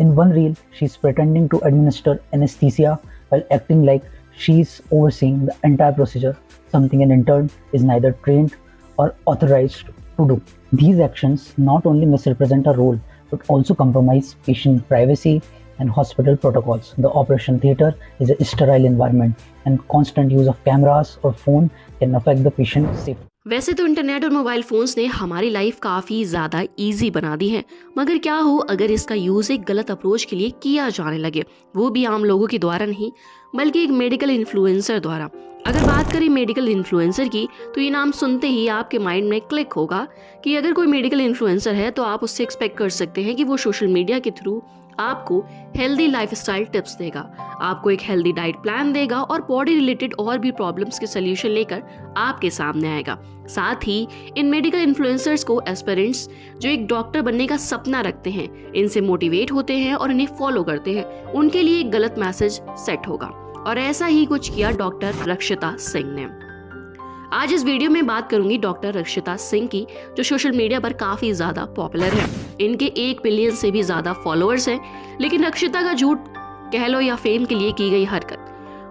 In one reel, she's pretending to administer anesthesia while acting like she's overseeing the entire procedure, something an intern is neither trained or authorized to do. These actions not only misrepresent her role but also compromise patient privacy and hospital protocols. The operation theater is a sterile environment, and constant use of cameras or phone can affect the patient's safety. वैसे तो internet और mobile phones ने हमारी life काफ़ी ज़्यादा easy बना दी है, मगर क्या हो अगर इसका यूज़ एक गलत अप्रोच के लिए किया जाने लगे, वो भी आम लोगों के द्वारा नहीं बल्कि एक मेडिकल इन्फ्लुएंसर द्वारा। अगर बात करें मेडिकल इन्फ्लुएंसर की, तो ये नाम सुनते ही आपके माइंड में क्लिक होगा कि अगर कोई मेडिकल इन्फ्लुएंसर है तो आप उससे एक्सपेक्ट कर सकते हैं कि वो सोशल मीडिया के थ्रू आपको हेल्दी लाइफस्टाइल टिप्स देगा, आपको एक हेल्दी डाइट प्लान देगा और बॉडी रिलेटेड और भी प्रॉब्लम्स के सोल्यूशन लेकर आपके सामने आएगा। साथ ही इन मेडिकल इन्फ्लुएंसर्स को एस्पिरेंट्स जो एक डॉक्टर बनने का सपना रखते हैं, इनसे मोटिवेट होते हैं और इन्हें फॉलो करते हैं, उनके लिए एक गलत मैसेज सेट होगा। और ऐसा ही कुछ किया डॉक्टर रक्षिता सिंह ने। आज इस वीडियो में बात करूंगी डॉक्टर रक्षिता सिंह की, जो सोशल मीडिया पर काफी ज्यादा पॉपुलर है। इनके 1 मिलियन से भी ज्यादा फॉलोअर्स हैं, लेकिन रक्षिता का झूठ कह लो या फेम के लिए की गई हरकत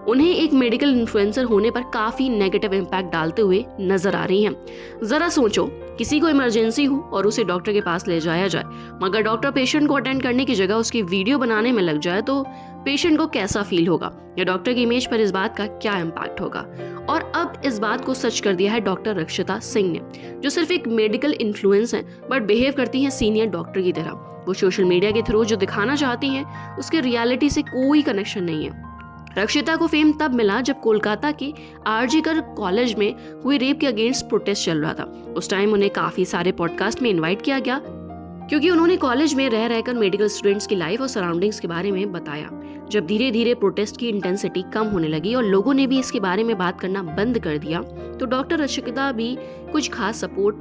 उन्हें एक मेडिकल इन्फ्लुएंसर होने पर काफी नेगेटिव इम्पैक्ट डालते हुए नजर आ रही हैं। जरा सोचो, किसी को इमरजेंसी हो और उसे डॉक्टर के पास ले जाया जाए, मगर डॉक्टर पेशेंट को अटेंड करने की जगह उसकी वीडियो बनाने में लग जाए तो पेशेंट को कैसा फील होगा या डॉक्टर की इमेज पर इस बात का क्या इम्पैक्ट होगा। और अब इस बात को सच कर दिया है डॉक्टर रक्षिता सिंह ने, जो सिर्फ एक मेडिकल इन्फ्लुएंस है बट बिहेव करती हैं सीनियर डॉक्टर की तरह। वो सोशल मीडिया के थ्रू जो दिखाना चाहती हैं उसके रियलिटी से कोई कनेक्शन नहीं है। रक्षिता को फेम तब मिला जब कोलकाता के आरजीकर कॉलेज में हुई रेप के अगेंस्ट प्रोटेस्ट चल रहा था। उस टाइम उन्हें काफी सारे पॉडकास्ट में इनवाइट किया गया, क्योंकि उन्होंने कॉलेज में रह रहकर मेडिकल स्टूडेंट्स की लाइफ और सराउंडिंग्स के बारे में बताया। जब धीरे धीरे प्रोटेस्ट की इंटेंसिटी कम होने लगी और लोगों ने भी इसके बारे में बात करना बंद कर दिया, तो डॉक्टर रक्षिता भी कुछ खास सपोर्ट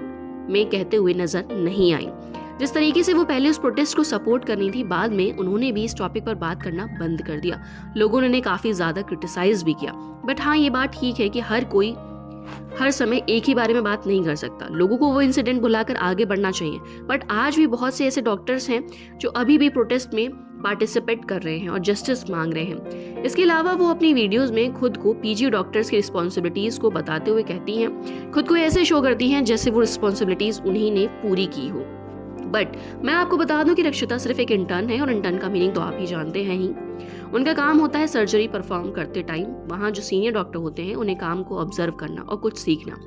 में कहते हुए नजर नहीं आई। जिस तरीके से वो पहले उस प्रोटेस्ट को सपोर्ट करनी थी, बाद में उन्होंने भी इस टॉपिक पर बात करना बंद कर दिया। लोगों ने उन्हें काफी ज्यादा क्रिटिसाइज भी किया। बट हाँ, ये बात ठीक है कि हर कोई हर समय एक ही बारे में बात नहीं कर सकता। लोगों को वो इंसिडेंट भुलाकर आगे बढ़ना चाहिए। बट आज भी बहुत से ऐसे डॉक्टर्स हैं जो अभी भी प्रोटेस्ट में पार्टिसिपेट कर रहे हैं और जस्टिस मांग रहे हैं। इसके अलावा वो अपनी वीडियोस में खुद को पीजी डॉक्टर्स की रिस्पॉन्सिबिलिटीज को बताते हुए कहती हैं, खुद को ऐसे शो करती हैं जैसे वो रिस्पॉन्सिबिलिटीज उन्हीं ने पूरी की हो। बट मैं आपको बता दूं कि रक्षिता सिर्फ एक इंटर्न है, और इंटर्न का मीनिंग तो आप ही जानते हैं ही। उनका काम होता है सर्जरी परफॉर्म करते टाइम वहाँ जो सीनियर डॉक्टर होते हैं उन्हें काम को ऑब्जर्व करना और कुछ सीखना।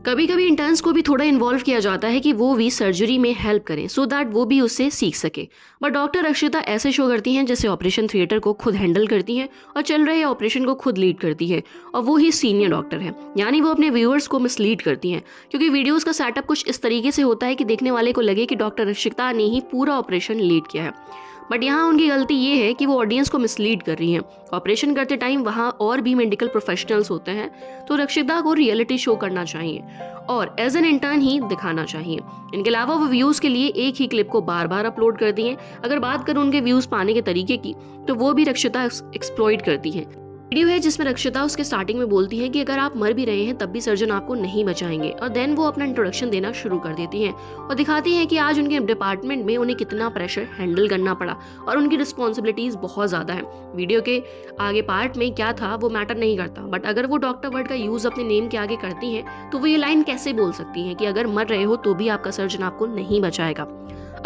कभी कभी इंटर्न्स को भी थोड़ा इन्वॉल्व किया जाता है कि वो भी सर्जरी में हेल्प करें, सो दैट वो भी उससे सीख सके। बट डॉक्टर रक्षिता ऐसे शो करती हैं जैसे ऑपरेशन थिएटर को खुद हैंडल करती हैं और चल रहे ऑपरेशन को खुद लीड करती है, और वो ही सीनियर डॉक्टर है। यानी वो अपने व्यूअर्स को मिसलीड करती हैं, क्योंकि वीडियोस का सेटअप कुछ इस तरीके से होता है कि देखने वाले को लगे कि डॉक्टर रक्षिता ने ही पूरा ऑपरेशन लीड किया है। बट यहाँ उनकी गलती ये है कि वो ऑडियंस को मिसलीड कर रही हैं। ऑपरेशन करते टाइम वहाँ और भी मेडिकल प्रोफेशनल्स होते हैं, तो रक्षिता को रियलिटी शो करना चाहिए और एज एन इंटर्न ही दिखाना चाहिए। इनके अलावा वो व्यूज़ के लिए एक ही क्लिप को बार बार अपलोड करती हैं। अगर बात करूँ उनके व्यूज़ पाने के तरीके की, तो वो भी रक्षिता एक्सप्लॉइट करती हैं। वीडियो है जिसमें रक्षिता उसके स्टार्टिंग में बोलती है कि अगर आप मर भी रहे हैं तब भी सर्जन आपको नहीं बचाएंगे, और देन वो अपना इंट्रोडक्शन देना शुरू कर देती हैं और दिखाती हैं कि आज उनके डिपार्टमेंट में उन्हें कितना प्रेशर हैंडल करना पड़ा और उनकी रिस्पॉन्सिबिलिटीज बहुत ज़्यादा है। वीडियो के आगे पार्ट में क्या था वो मैटर नहीं करता, बट अगर वो डॉक्टर वर्ड का यूज़ अपने नेम के आगे करती हैं तो वो ये लाइन कैसे बोल सकती हैं कि अगर मर रहे हो तो भी आपका सर्जन आपको नहीं बचाएगा।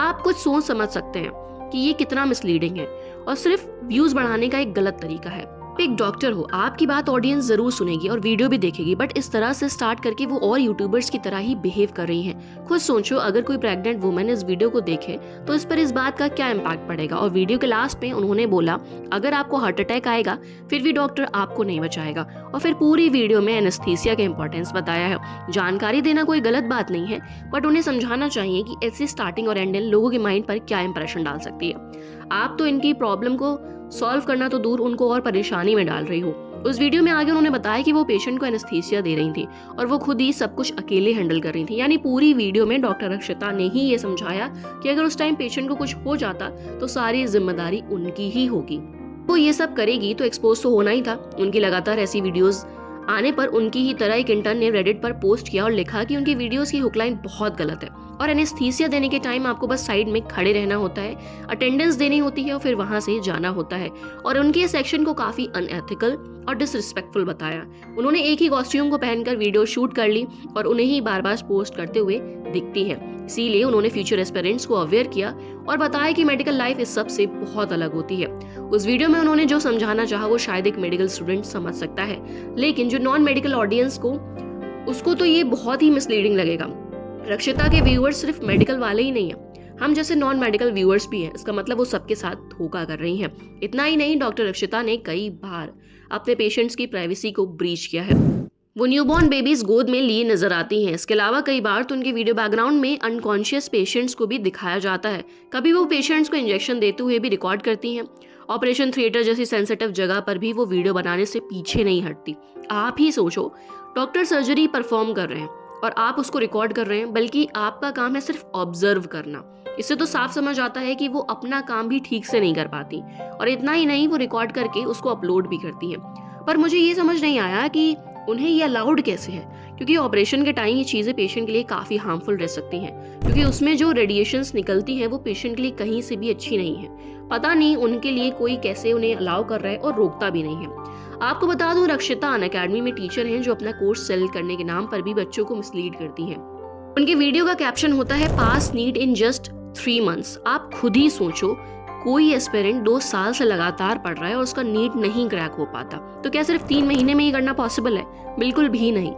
आप कुछ सोच समझ सकते हैं कि ये कितना मिसलीडिंग है और सिर्फ व्यूज़ बढ़ाने का एक गलत तरीका है। एक डॉक्टर हो, आपकी बात ऑडियंस जरूर सुनेगी और वीडियो भी देखेगी, बट इस तरह से स्टार्ट करके वो और यूट्यूबर्स की तरह ही बिहेव कर रही हैं। खुद सोचो, अगर कोई प्रेग्नेंट वुमन इस वीडियो को देखे तो इस पर इस बात का क्या इम्पैक्ट पड़ेगा। और वीडियो के लास्ट में उन्होंने बोला अगर आपको हार्ट अटैक आएगा फिर भी डॉक्टर आपको नहीं बचाएगा, और फिर पूरी वीडियो में एनेस्थीसिया का इंपॉर्टेंस बताया है। जानकारी देना कोई गलत बात नहीं है, बट उन्हें समझाना चाहिए कि ऐसी स्टार्टिंग और एंडिंग लोगों के माइंड पर क्या इंप्रेशन डाल सकती है। आप तो इनकी प्रॉब्लम को सॉल्व करना तो दूर, उनको और परेशानी में डाल रही हो। उस वीडियो में आगे उन्होंने बताया कि वो पेशेंट को एनेस्थीसिया दे रही थी और वो खुद ही सब कुछ अकेले हैंडल कर रही थी। यानी पूरी वीडियो में डॉक्टर रक्षिता ने ही ये समझाया कि अगर उस टाइम पेशेंट को कुछ हो जाता तो सारी जिम्मेदारी उनकी ही होगी। वो ये सब करेगी तो एक्सपोज तो होना ही था। उनकी लगातार ऐसी वीडियोस आने पर उनकी ही तरह एक इंटर्न ने रेडिट पर पोस्ट किया और लिखा कि उनकी वीडियोस की हुकलाइन बहुत गलत है। और एनेस्थीसिया देने के टाइम आपको बस साइड में खड़े रहना होता है, अटेंडेंस देनी होती है और फिर वहां से जाना होता है। और उनके सेक्शन को काफी अनएथिकल और डिसरिस्पेक्टफुल बताया। उन्होंने एक ही कॉस्ट्यूम को पहनकर वीडियो शूट कर ली और उन्हें ही बार बार पोस्ट करते हुए दिखती है। इसीलिए उन्होंने फ्यूचर एस्पिरेंट्स को अवेयर किया और बताया कि मेडिकल लाइफ इस सब से बहुत अलग होती है। उस वीडियो में उन्होंने जो समझाना चाहा वो शायद एक मेडिकल स्टूडेंट समझ सकता है, लेकिन जो नॉन मेडिकल ऑडियंस को उसको तो ये बहुत ही मिसलीडिंग लगेगा। रक्षिता के व्यूअर्स सिर्फ मेडिकल वाले ही नहीं है, हम जैसे नॉन मेडिकल व्यूअर्स भी हैं। इसका मतलब वो सबके साथ धोखा कर रही हैं। इतना ही नहीं, डॉक्टर रक्षिता ने कई बार अपने पेशेंट्स की प्राइवेसी को ब्रीच किया है। वो न्यूबॉर्न बेबीज गोद में लिए नजर आती हैं। इसके अलावा कई बार तो उनके वीडियो बैकग्राउंड में अनकॉन्शियस पेशेंट्स को भी दिखाया जाता है। कभी वो पेशेंट्स को इंजेक्शन देते हुए भी रिकॉर्ड करती हैं। ऑपरेशन थिएटर जैसी सेंसिटिव जगह पर भी वो वीडियो बनाने से पीछे नहीं हटती। आप ही सोचो, डॉक्टर सर्जरी परफॉर्म कर रहे हैं और आप उसको रिकॉर्ड कर रहे हैं, बल्कि आपका काम है सिर्फ ऑब्जर्व करना। इससे तो साफ समझ आता है कि वो अपना काम भी ठीक से नहीं कर पाती। और इतना ही नहीं, वो रिकॉर्ड करके उसको अपलोड भी करती हैं। पर मुझे ये समझ नहीं आया कि उन्हें ये अलाउड कैसे है, क्योंकि ऑपरेशन के टाइम ये चीज़ें पेशेंट के लिए काफ़ी हार्मफुल रह सकती हैं, क्योंकि उसमें जो रेडिएशंस निकलती हैं वो पेशेंट के लिए कहीं से भी अच्छी नहीं है। पता नहीं उनके लिए कोई कैसे उन्हें अलाउ कर रहा है और रोकता भी नहीं है। आपको बता दूं, रक्षिता अनअकैडमी में टीचर हैं जो अपना कोर्स सेल करने के नाम पर भी बच्चों को मिसलीड करती हैं। उनके वीडियो का कैप्शन होता है पास नीट इन जस्ट 3 months। आप खुद ही सोचो, कोई एस्पिरेंट 2 साल से लगातार पढ़ रहा है और उसका नीट नहीं क्रैक हो पाता, तो क्या सिर्फ 3 महीने में ही करना पॉसिबल है? बिल्कुल भी नहीं।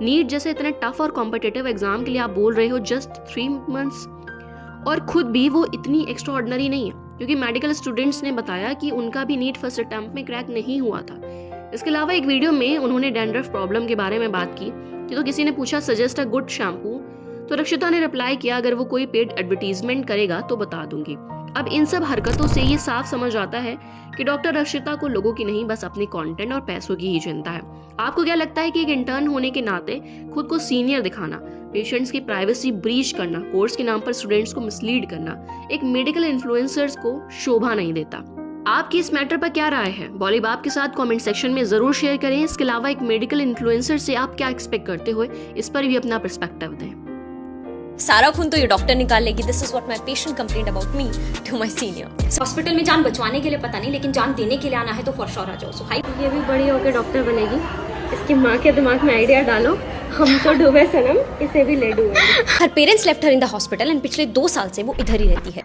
नीट जैसे इतने टफ और कॉम्पिटिटिव एग्जाम के लिए आप बोल रहे हो जस्ट 3 months, और खुद भी वो इतनी एक्स्ट्रा ऑर्डिनरी नहीं है, क्योंकि मेडिकल स्टूडेंट्स ने बताया कि उनका भी नीट फर्स्ट अटेम्प्ट में क्रैक नहीं हुआ था। इसके अलावा एक वीडियो में उन्होंने डैंड्रफ प्रॉब्लम के बारे में बात की, तो किसी ने पूछा सजेस्ट अ गुड शैम्पू, तो रक्षिता ने रिप्लाई किया अगर वो कोई पेड एडवर्टीजमेंट करेगा तो बता दूंगी। अब इन सब हरकतों से ये साफ समझ आता है कि डॉक्टर रक्षिता को लोगों की नहीं, बस अपने कंटेंट और पैसों की ही चिंता है। आपको क्या लगता है कि एक इंटर्न होने के नाते खुद को सीनियर दिखाना, पेशेंट्स की प्राइवेसी ब्रीच करना, कोर्स के नाम पर स्टूडेंट्स को मिसलीड करना एक मेडिकल इन्फ्लुएंसर्स को शोभा नहीं देता? आपकी इस मैटर पर क्या राय है? बॉलीबाब के साथ कमेंट सेक्शन में जरूर शेयर करें। इसके अलावा एक मेडिकल इन्फ्लुएंसर से आप क्या एक्सपेक्ट करते हो, इस पर भी अपना पर्सपेक्टिव दें। सारा खून तो ये डॉक्टर निकाल लेगी। This is what my patient complaint about me to my senior. Hospital में जान बचवाने के लिए पता नहीं, लेकिन जान देने के लिए आना है तो फॉर श्योर आ जाओ। सो हाई, ये भी बड़ी होकर डॉक्टर बनेगी। इसकी माँ के दिमाग में आइडिया डालो, हम तो डूबे सनम, इसे भी ले डूबे। Her parents left her in the hospital and पिछले 2 साल से वो इधर ही रहती है।